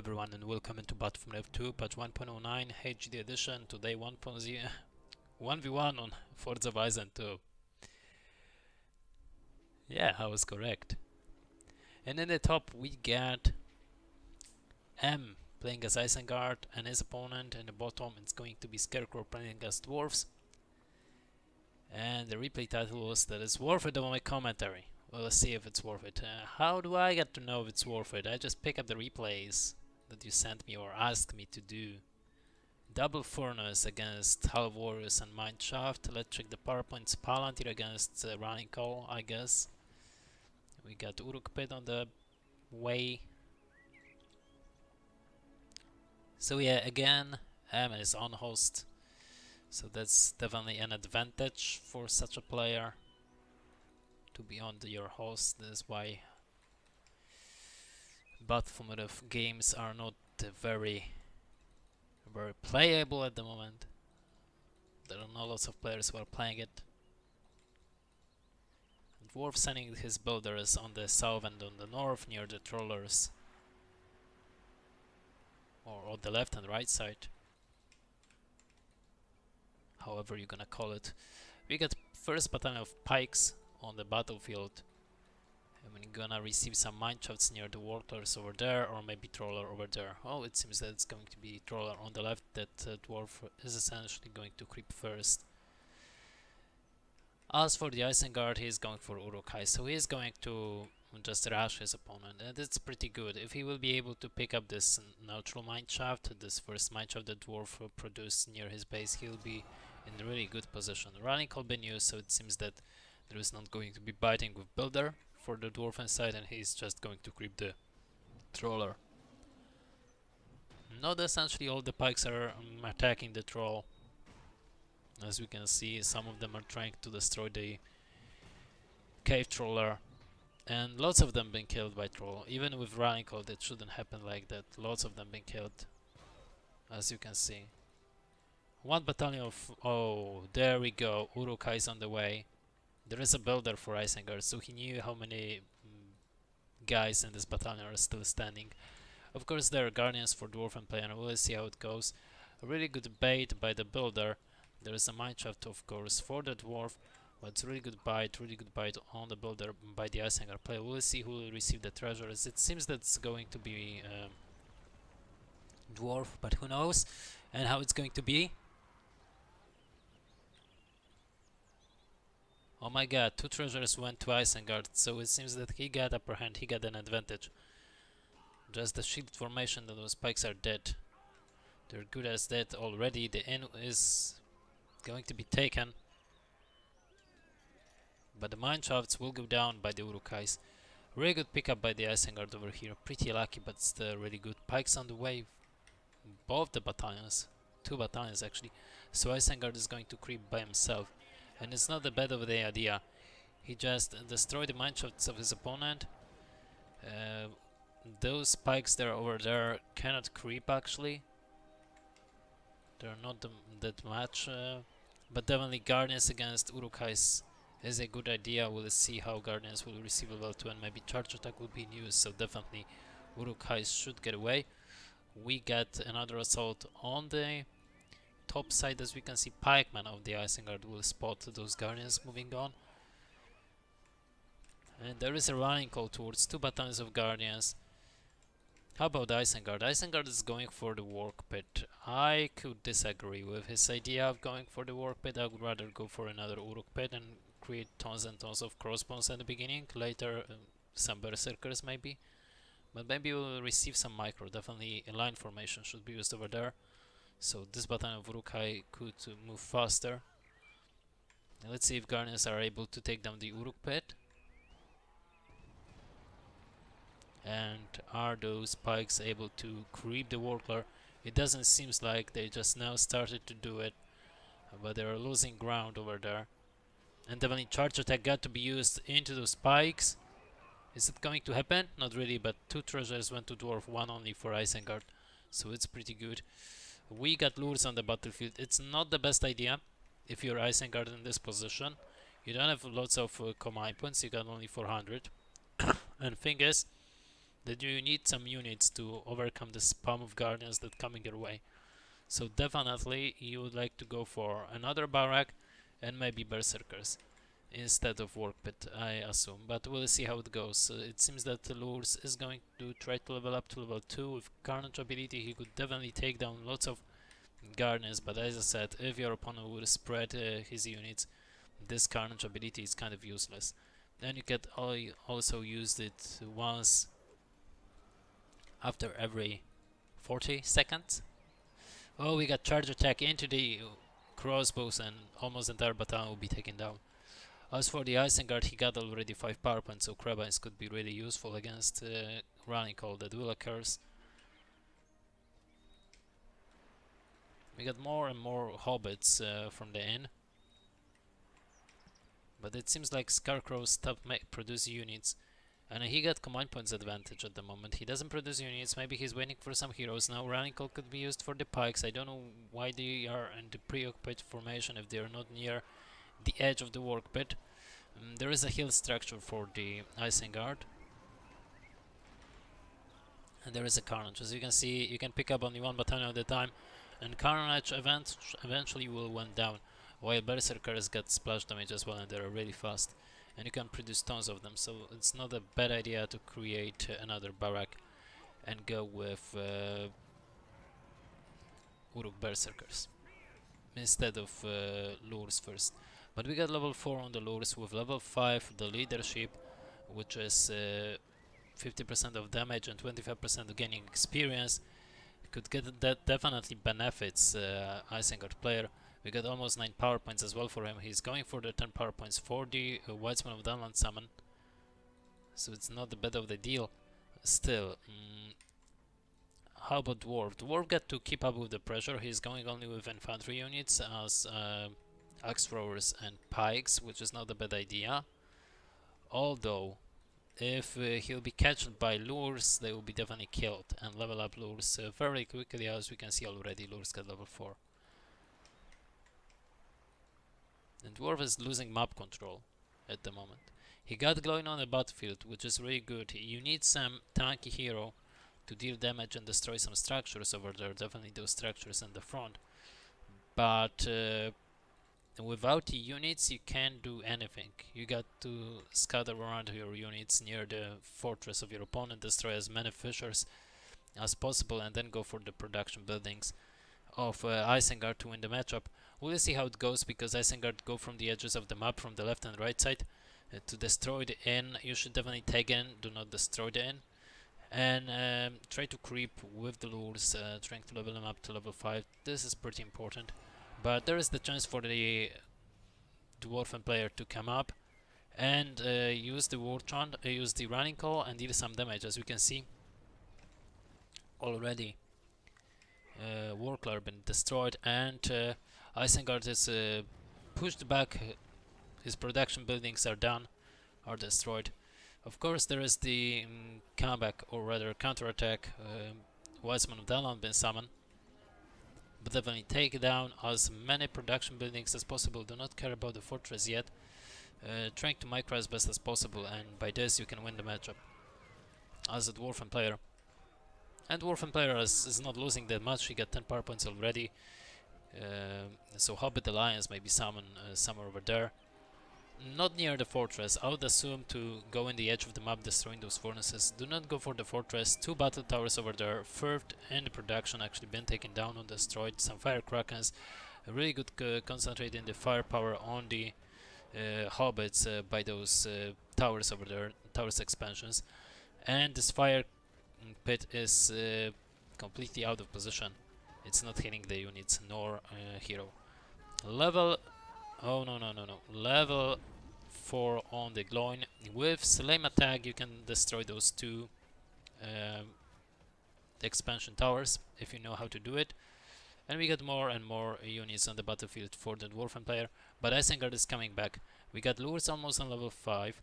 everyone and welcome into BFME 2 patch 1.09 HD edition. Today 1.0 1v1 on Forza of Isen II. Yeah, I was correct. And in the top we got M playing as Isengard and his opponent. In the bottom it's going to be Scarecrow playing as Dwarves. And the replay title was that it's worth it on my commentary. Well, let's see if it's worth it. How do I get to know if it's worth it? I just pick up the replays that you sent me or asked me to do. Double Furnace against Half Warriors and Mineshaft. Let's check the power points. Palantir against Running Call, I guess. We got Uruk Pit on the way. So yeah, again, M is on host. So that's definitely an advantage for such a player to be on your host. That's why BFME games are not very playable at the moment. There are not lots of players who are playing it. Dwarf sending his builders on the south and on the north near the trollers, or on the left and right side, however you're gonna call it. We got first battalion of pikes on the battlefield, and we're gonna receive some mineshafts near the wartlers over there, or maybe troller over there. Oh, it seems that it's going to be troller on the left. That dwarf is essentially going to creep first. As for the Isengard, he's going for Uruk-hai, so he's going to just rush his opponent, and it's pretty good. If he will be able to pick up this neutral mineshaft, this first mineshaft that dwarf produced near his base, he'll be in a really good position. Running call been used, so it seems that there is not going to be biting with builder for the dwarven side, and he's just going to creep the troller. Not essentially all the pikes are attacking the troll. As we can see, some of them are trying to destroy the cave troller, and lots of them been killed by troll. Even with running call, it shouldn't happen like that. Lots of them been killed, as you can see. One battalion of... oh, there we go. Uruk-hai is on the way. There is a builder for Isengard, so he knew how many guys in this battalion are still standing. Of course, there are guardians for dwarven player, and we'll see how it goes. A really good bait by the builder. There is a mineshaft, of course, for the dwarf, but it's really good bite on the builder by the Isengard player. We'll see who will receive the treasures. It seems that it's going to be dwarf, but who knows, and how it's going to be. Oh my god, 2 treasures went to Isengard, so it seems that he got upper hand, he got an advantage. Just the shield formation that those spikes are dead. They're good as dead already. The inn is going to be taken, but the mineshafts will go down by the Uruk-hais. Really good pickup by the Isengard over here. Pretty lucky, but still really good. Pikes on the way. Both the battalions. 2 battalions actually. So Isengard is going to creep by himself. And it's not the bad of the idea. He just destroyed the mineshafts of his opponent. Those spikes that are over there cannot creep actually. They're not that much. But definitely Guardians against Uruk-hais is a good idea. We'll see how Guardians will receive level 2 and maybe charge attack will be in use. So definitely Uruk-hais should get away. We get another assault on the top side. As we can see, pikemen of the Isengard will spot those guardians moving on, and there is a running call towards 2 battalions of guardians. How about Isengard? Isengard is going for the work pit. I could disagree with his idea of going for the work pit. I would rather go for another Uruk pit and create tons and tons of crossbows at the beginning. Later some berserkers maybe, but maybe we'll receive some micro. Definitely a line formation should be used over there. So this battalion of Uruk-hai could move faster. And let's see if Guardians are able to take down the Uruk pit. And are those spikes able to creep the Warclar? It doesn't seem like they just now started to do it, but they are losing ground over there. And definitely charge attack got to be used into those spikes. Is it going to happen? Not really, but 2 treasures went to Dwarf, 1 only for Isengard. So it's pretty good. We got lures on the battlefield. It's not the best idea if you're Isengard in this position. You don't have lots of command points, you got only 400. And thing is, that you need some units to overcome the spam of guardians that coming your way. So definitely you would like to go for another barrack and maybe berserkers instead of work pit, I assume, but we'll see how it goes. It seems that Lurs is going to try to level up to level 2 with Carnage ability. He could definitely take down lots of guardians, but as I said, if your opponent would spread his units, this Carnage ability is kind of useless. Then you can also use it once after every 40 seconds. Oh, we got charge attack into the crossbows and almost the entire battalion will be taken down. As for the Isengard, he got already 5 power points, so Carbines could be really useful against running call that will occur. We got more and more hobbits from the inn, but it seems like Scarecrow stopped produce units, and he got command points advantage at the moment. He doesn't produce units, maybe he's waiting for some heroes. Now running call could be used for the pikes. I don't know why they are in the preoccupied formation if they are not near the edge of the work pit. There is a hill structure for the Isengard, and there is a Carnage. As you can see, you can pick up only one battalion at a time, and Carnage eventually will went down, while Berserkers get splash damage as well, and they're really fast, and you can produce tons of them, so it's not a bad idea to create another barrack and go with Uruk Berserkers instead of Lures first. But we got level 4 on the Lures, with level 5 the leadership, which is 50% of damage and 25% of gaining experience. Could get that definitely benefits Isengard player. We got almost 9 power points as well for him. He's going for the 10 power points for the Whitesman of Dunland summon, so it's not the bad of the deal. Still, how about Dwarf? Dwarf got to keep up with the pressure. He's going only with infantry units as axe throwers and pikes, which is not a bad idea. Although, if he'll be catched by Lures, they will be definitely killed and level up Lures very quickly, as we can see already. Lures got level 4. And Dwarf is losing map control at the moment. He got glowing on the battlefield, which is really good. You need some tanky hero to deal damage and destroy some structures over there, definitely those structures in the front. But without the units you can't do anything. You got to scatter around your units near the fortress of your opponent, destroy as many fissures as possible, and then go for the production buildings of Isengard to win the matchup. We'll see how it goes, because Isengard go from the edges of the map from the left and right side to destroy the inn. You should definitely take in, do not destroy the inn, and try to creep with the Lures, trying to level them up to level 5. This is pretty important. But there is the chance for the Dwarven player to come up and use the war chant, use the running call, and deal some damage. As we can see already, Warclub been destroyed, and Isengard is pushed back. His production buildings are done, are destroyed. Of course, there is the comeback, or rather counterattack. Wiseman of Dalan been summoned, but definitely take down as many production buildings as possible. Do not care about the fortress yet. Trying to micro as best as possible, and by this you can win the matchup as a Dwarven player. And Dwarven player is not losing that much. He got 10 power points already. So Hobbit Alliance maybe summon somewhere over there. Not near the fortress. I would assume to go in the edge of the map, destroying those furnaces. Do not go for the fortress. 2 battle towers over there. Third in the production, actually been taken down or destroyed. Some fire krakens. Really good concentrating the firepower on the hobbits by those towers over there, towers expansions. And this fire pit is completely out of position. It's not hitting the units nor hero. Level... Oh, no. Level 4 on the Gloin. With Slame Attack you can destroy those 2 expansion towers, if you know how to do it. And we got more and more units on the battlefield for the Dwarven player. But Isengard is coming back. We got Lures almost on level 5.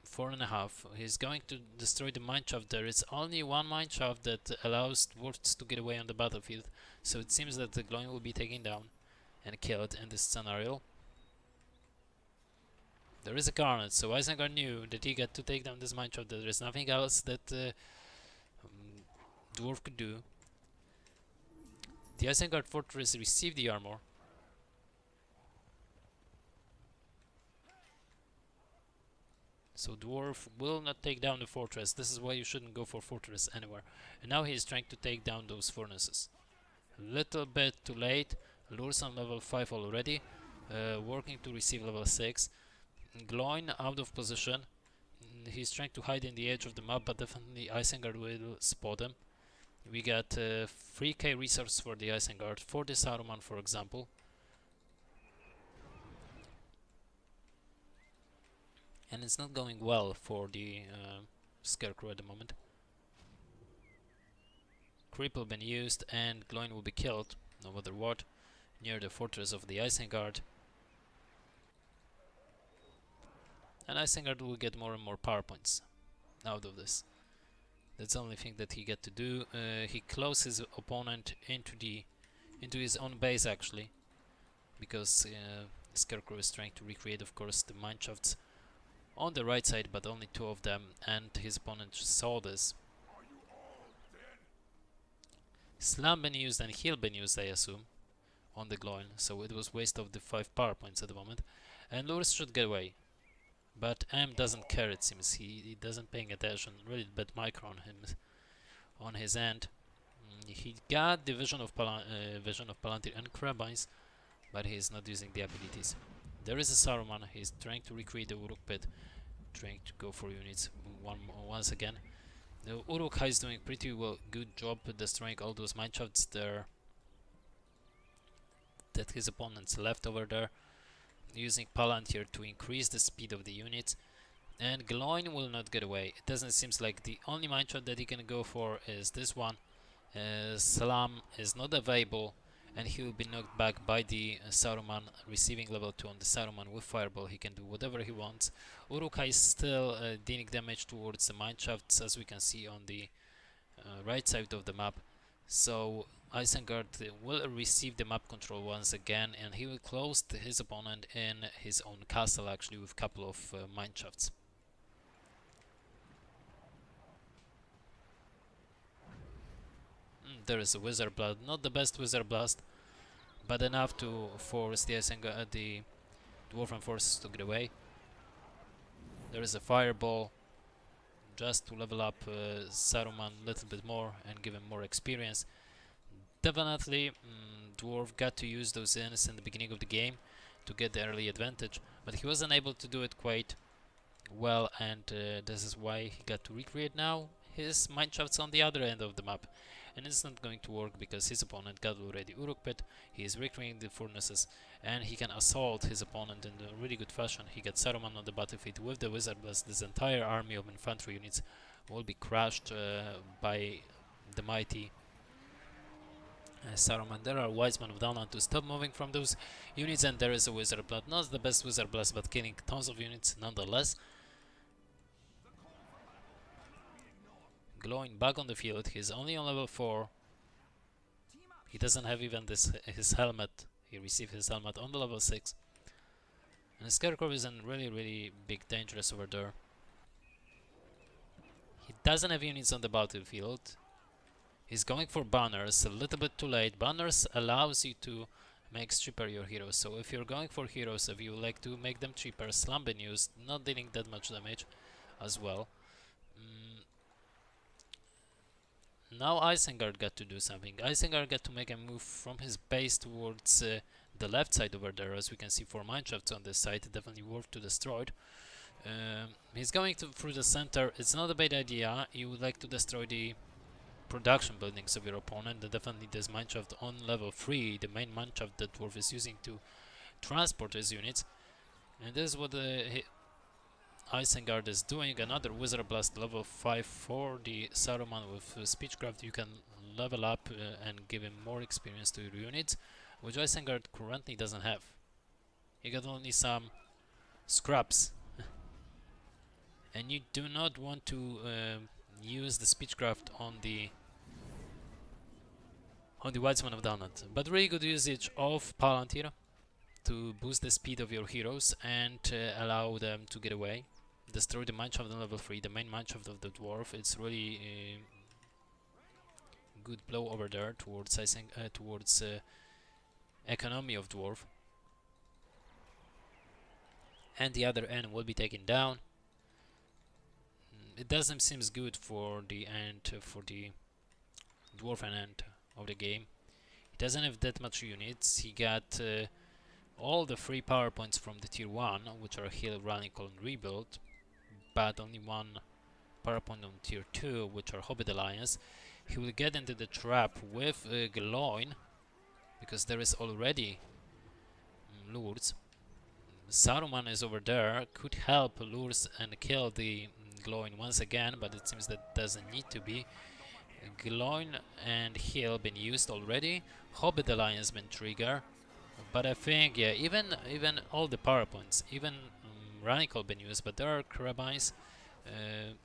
4.5. He's going to destroy the mineshaft. There is only one mineshaft that allows dwarves to get away on the battlefield. So it seems that the Gloin will be taken down and killed in this scenario. There is a Carnage, so Isengard knew that he got to take down this mineshaft. There is nothing else that Dwarf could do. The Isengard fortress received the armor. So Dwarf will not take down the fortress. This is why you shouldn't go for fortress anywhere. And now he is trying to take down those furnaces. A little bit too late. Lures on level 5 already. Working to receive level 6. Gloin out of position. He's trying to hide in the edge of the map, but definitely Isengard will spot him. We got 3k resource for the Isengard, for the Saruman for example. And it's not going well for the Scarecrow at the moment. Cripple been used and Gloin will be killed, no matter what, near the fortress of the Isengard. And Isengard will get more and more power points out of this. That's the only thing that he get to do. He closes his opponent into his own base actually, because Scarecrow is trying to recreate, of course, the mineshafts on the right side, but only 2 of them, and his opponent saw this. Slam been used and heal been used, I assume, on the Gloin, so it was waste of the 5 power points at the moment. And Lurs should get away. But M doesn't care, it seems. He doesn't paying attention. Really bad micro on him, on his end. He got the vision of Palantir and Crabines, but he's not using the abilities. There is a Saruman. He's trying to recreate the Uruk pit, trying to go for units once again. The Uruk-hai is doing pretty good job destroying all those mineshafts there that his opponents left over there, using Palantir to increase the speed of the units. And Gloin will not get away. It doesn't seem like the only mineshaft that he can go for is this one. Slam is not available, and he will be knocked back by the Saruman, receiving level 2 on the Saruman with Fireball. He can do whatever he wants. Uruk-hai is still dealing damage towards the mineshafts, as we can see on the right side of the map. So Isengard will receive the map control once again, and he will close his opponent in his own castle actually with a couple of mineshafts. There is a Wizard Blast, not the best Wizard Blast, but enough to force the Dwarven forces to get away. There is a Fireball, just to level up Saruman a little bit more and give him more experience. Definitely Dwarf got to use those inns in the beginning of the game to get the early advantage, but he wasn't able to do it quite well, and this is why he got to recreate now his mineshafts on the other end of the map. And it's not going to work because his opponent got already Uruk pit. He is recreating the furnaces, and he can assault his opponent in a really good fashion. He gets Saruman on the battlefield with the Wizard Blast. This entire army of infantry units will be crushed by the mighty Saruman. There are Wise Men of Dawnland to stop moving from those units, and there is a Wizard Blast. Not the best Wizard Blast, but killing tons of units nonetheless. Gloin back on the field. He's only on level 4. He doesn't have even his helmet. He received his helmet on the level 6. And Scarecrow is in really big dangerous over there. He doesn't have units on the battlefield. He's going for banners, a little bit too late. Banners allows you to make cheaper your heroes. So if you're going for heroes, if you would like to make them cheaper, Slam been used, not dealing that much damage as well. Now Isengard got to do something. Isengard got to make a move from his base towards the left side over there. As we can see, 4 mineshafts on this side, definitely worth to destroy. He's going through the center. It's not a bad idea. You would like to destroy the production buildings of your opponent. Definitely this mineshaft on level 3, the main mineshaft that Dwarf is using to transport his units. And this is what Isengard is doing. Another Wizard Blast level 5 for the Saruman with Speechcraft. You can level up and give him more experience to your units, which Isengard currently doesn't have. He got only some scraps. And you do not want to use the Speechcraft on the Wise Men of Dawnland. But really good usage of Palantir to boost the speed of your heroes and allow them to get away. Destroy the mineshaft on level 3, the main mineshaft of the dwarf. It's really good blow over there towards economy of dwarf. And the other end will be taken down. It doesn't seem good for the end, for the dwarven end of the game. He doesn't have that much units. He got all the free power points from the tier 1, which are heal, radical and rebuild, but only one power point on tier 2, which are Hobbit Alliance. He will get into the trap with Gloin, because there is already lures. Saruman is over there, could help lures and kill the Gloin once again, but it seems that doesn't need to be. Gloin and heal been used already. Hobbit Alliance been triggered, but I think yeah, even all the power points, even Radical been used, but there are carabines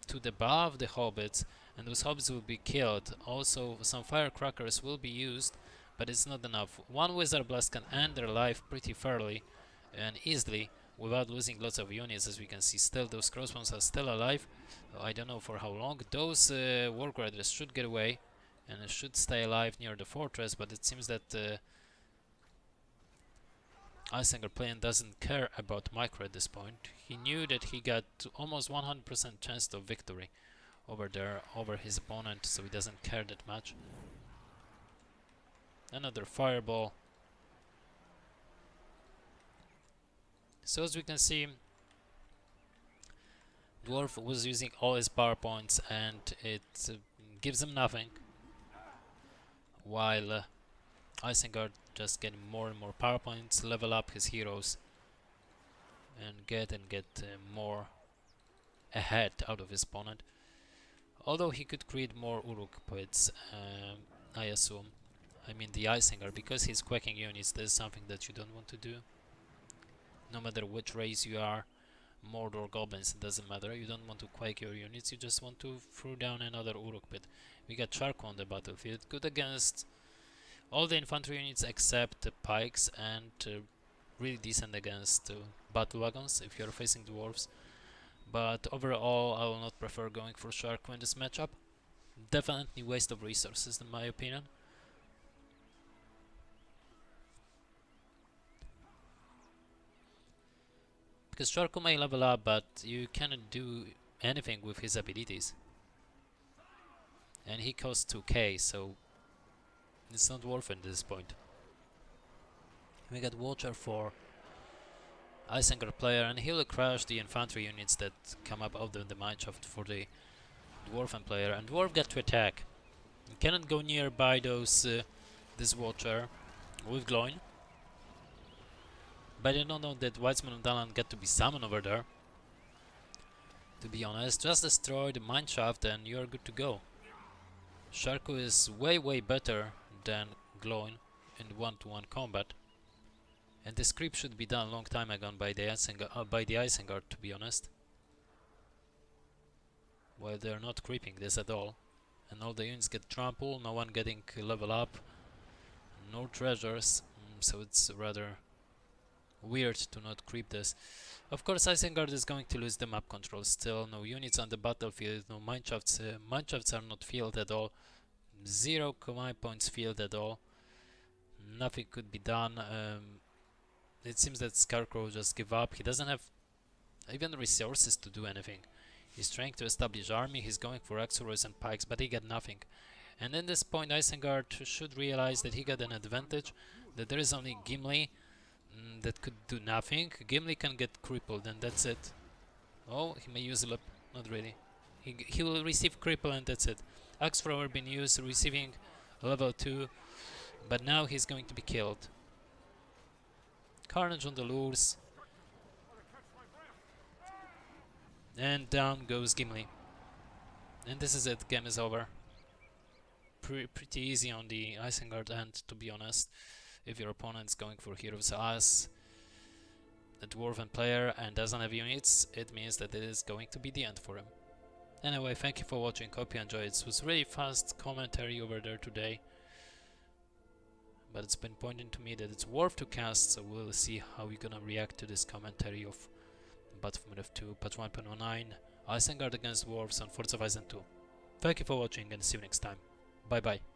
to the above the hobbits, and those hobbits will be killed. Also some firecrackers will be used, but it's not enough. One wizard blast can end their life pretty fairly and easily without losing lots of units, as we can see. Still, those crossbows are still alive. I don't know for how long. Those Warg Riders should get away and should stay alive near the fortress, but it seems that Isengard player doesn't care about micro at this point. He knew that he got almost 100% chance of victory over there, over his opponent, so he doesn't care that much. Another fireball. So as we can see, Dwarf was using all his power points and it gives him nothing, while Isengard just getting more and more power points, level up his heroes and get more ahead out of his opponent. Although he could create more Uruk pits, I assume. I mean the Isengard, because he's quacking units, this is something that you don't want to do. No matter which race you are, Mord or Goblins, it doesn't matter. You don't want to quake your units, you just want to throw down another Uruk pit. We got Charco on the battlefield, good against all the infantry units except the pikes, and really decent against battle wagons if you're facing dwarves. But overall, I will not prefer going for Charco in this matchup. Definitely waste of resources in my opinion. Because Charco may level up, but you cannot do anything with his abilities. And he costs 2k, so it's not worth it at this point. We got Watcher for Isengard player, and he'll crush the infantry units that come up out of the mineshaft for the Dwarven player. And Dwarf got to attack. You cannot go nearby those this Watcher with Gloin. But I don't know that Weizman and Dalan get to be summoned over there. To be honest, just destroy the mineshaft and you're good to go. Charco is way better than Gloin in one-to-one combat. And this creep should be done a long time ago by the Isengard, to be honest. Well, they're not creeping this at all. And all the units get trampled, no one getting level up, no treasures, so it's rather weird to not creep this. Of course, Isengard is going to lose the map control still. No units on the battlefield, no mineshafts. Mineshafts are not filled at all. 0 command points filled at all. Nothing could be done. It seems that Scarecrow just give up. He doesn't have even resources to do anything. He's trying to establish army. He's going for Exorus and pikes, but he got nothing. And at this point, Isengard should realize that he got an advantage. That there is only Gimli that could do nothing. Gimli can get crippled and that's it. Oh, he may use Lip. Not really. He will receive cripple and that's it. Axe Thrower been used, receiving level 2, but now he's going to be killed. Carnage on the lures. And down goes Gimli. And this is it, game is over. Pretty easy on the Isengard end, to be honest. If your opponent's going for heroes as a Dwarven player and doesn't have units, it means that it is going to be the end for him. Anyway, thank you for watching, hope you enjoyed. It was really fast commentary over there today. but it's been pointing to me that it's worth to cast, so we'll see how we're gonna react to this commentary of BFME 2, patch 1.09, Isengard against Dwarves on Forts of Isen II. Thank you for watching and see you next time. Bye bye.